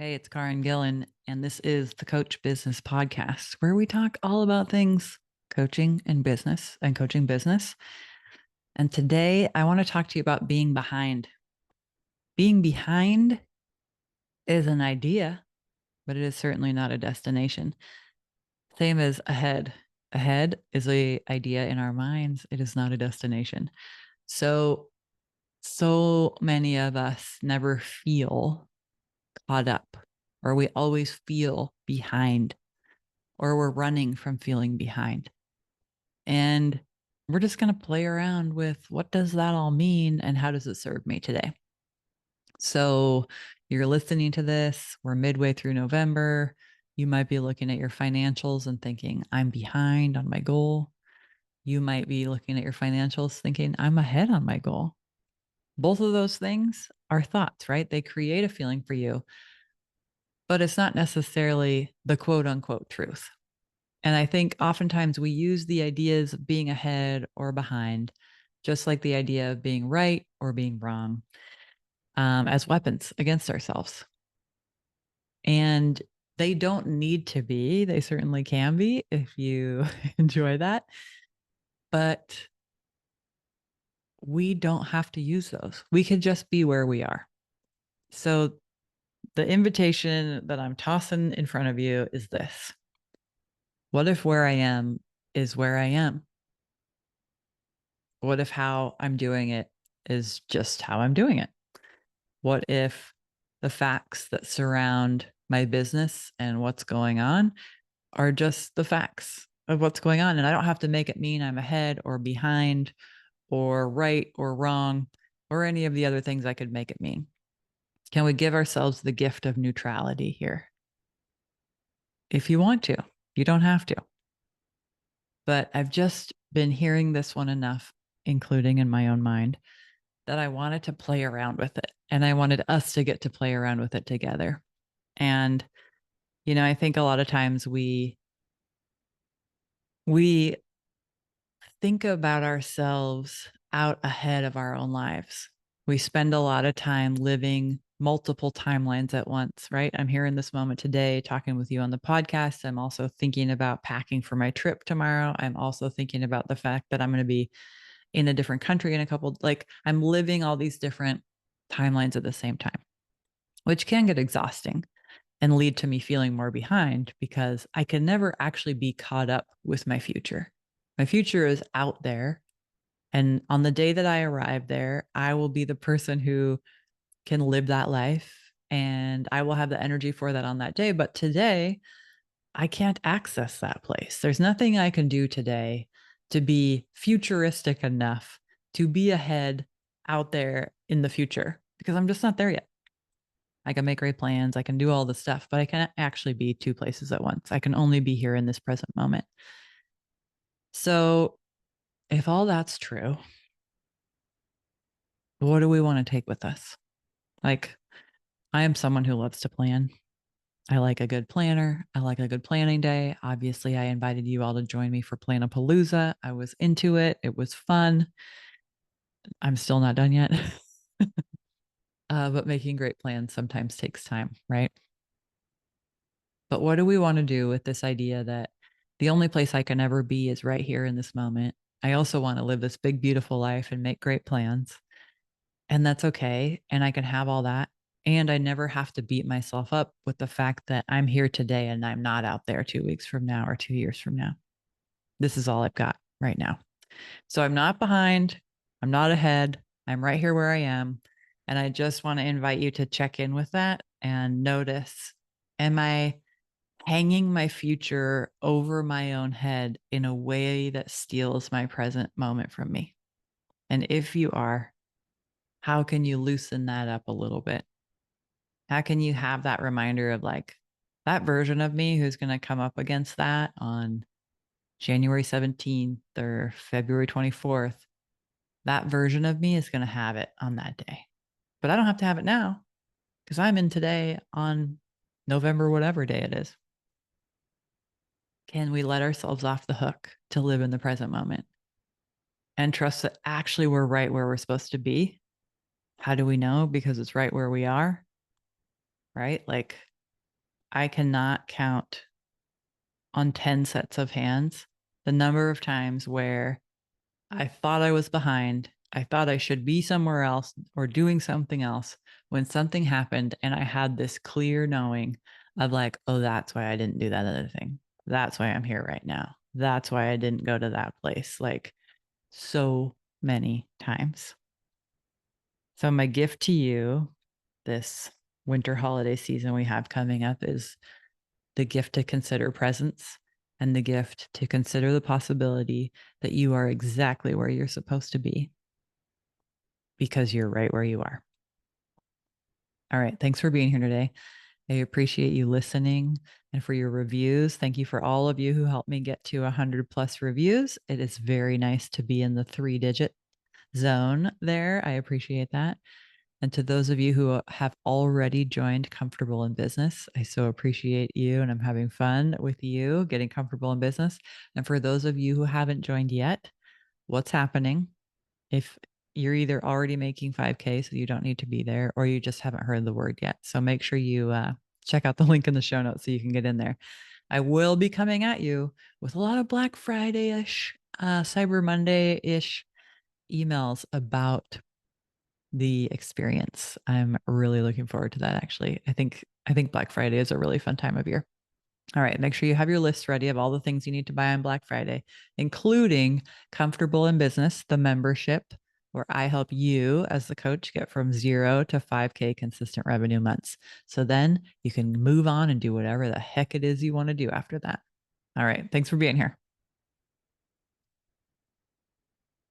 Hey, it's Caryn Gillen, and this is the Coach Business Podcast, where we talk all about things coaching and business and coaching business. And today I want to talk to you about being behind. Being behind is an idea, but it is certainly not a destination. Same as ahead. Ahead is a idea in our minds. It is not a destination. So many of us never feel caught up, or we always feel behind, or we're running from feeling behind. And we're just going to play around with what does that all mean and how does it serve me today? So you're listening to this, we're midway through November. You might be looking at your financials and thinking, I'm behind on my goal. You might be looking at your financials thinking, I'm ahead on my goal. Both of those things are thoughts, right? They create a feeling for you, but it's not necessarily the quote unquote truth. And I think oftentimes we use the ideas of being ahead or behind, just like the idea of being right or being wrong, as weapons against ourselves. And they don't need to be, they certainly can be if you enjoy that. But we don't have to use those. We could just be where we are. So the invitation that I'm tossing in front of you is this. What if where I am is where I am? What if how I'm doing it is just how I'm doing it? What if the facts that surround my business and what's going on are just the facts of what's going on? And I don't have to make it mean I'm ahead or behind or right or wrong or any of the other things I could make it mean. Can we give ourselves the gift of neutrality here? If you want to, you don't have to. But I've just been hearing this one enough, including in my own mind, that I wanted to play around with it. And I wanted us to get to play around with it together. And, I think a lot of times we think about ourselves out ahead of our own lives. We spend a lot of time living multiple timelines at once, right? I'm here in this moment today talking with you on the podcast. I'm also thinking about packing for my trip tomorrow. I'm also thinking about the fact that I'm going to be in a different country in a couple, like I'm living all these different timelines at the same time, which can get exhausting and lead to me feeling more behind because I can never actually be caught up with my future. My future is out there. And on the day that I arrive there, I will be the person who can live that life and I will have the energy for that on that day. But today, I can't access that place. There's nothing I can do today to be futuristic enough to be ahead out there in the future because I'm just not there yet. I can make great plans. I can do all the stuff, but I can't actually be two places at once. I can only be here in this present moment. So if all that's true, what do we want to take with us? Like, I am someone who loves to plan. I like a good planner. I like a good planning day. Obviously, I invited you all to join me for Planapalooza. I was into it. It was fun. I'm still not done yet. But making great plans sometimes takes time, right? But what do we want to do with this idea that the only place I can ever be is right here in this moment? I also want to live this big, beautiful life and make great plans. And that's okay. And I can have all that. And I never have to beat myself up with the fact that I'm here today and I'm not out there 2 weeks from now or 2 years from now. This is all I've got right now. So I'm not behind. I'm not ahead. I'm right here where I am. And I just want to invite you to check in with that and notice, am I hanging my future over my own head in a way that steals my present moment from me? And if you are, how can you loosen that up a little bit? How can you have that reminder of like that version of me who's going to come up against that on January 17th or February 24th? That version of me is going to have it on that day. But I don't have to have it now because I'm in today on November, whatever day it is. Can we let ourselves off the hook to live in the present moment and trust that actually we're right where we're supposed to be? How do we know? Because it's right where we are, right? Like I cannot count on 10 sets of hands the number of times where I thought I was behind. I thought I should be somewhere else or doing something else when something happened. And I had this clear knowing of like, oh, that's why I didn't do that other thing. That's why I'm here right now. That's why I didn't go to that place. Like so many times. So, my gift to you this winter holiday season we have coming up is the gift to consider presence and the gift to consider the possibility that you are exactly where you're supposed to be because you're right where you are. All right. Thanks for being here today. I appreciate you listening and for your reviews. Thank you for all of you who helped me get to 100 plus reviews. It is very nice to be in the 3-digit zone there. I appreciate that. And to those of you who have already joined Comfortable in Business, I so appreciate you and I'm having fun with you getting comfortable in business. And for those of you who haven't joined yet, what's happening? If you're either already making 5K, so you don't need to be there, or you just haven't heard the word yet. So make sure you check out the link in the show notes so you can get in there. I will be coming at you with a lot of Black Friday-ish, Cyber Monday-ish emails about the experience. I'm really looking forward to that actually. I think Black Friday is a really fun time of year. All right, make sure you have your list ready of all the things you need to buy on Black Friday, including Comfortable in Business, the membership, where I help you as the coach get from 0 to 5K consistent revenue months. So then you can move on and do whatever the heck it is you want to do after that. All right, thanks for being here.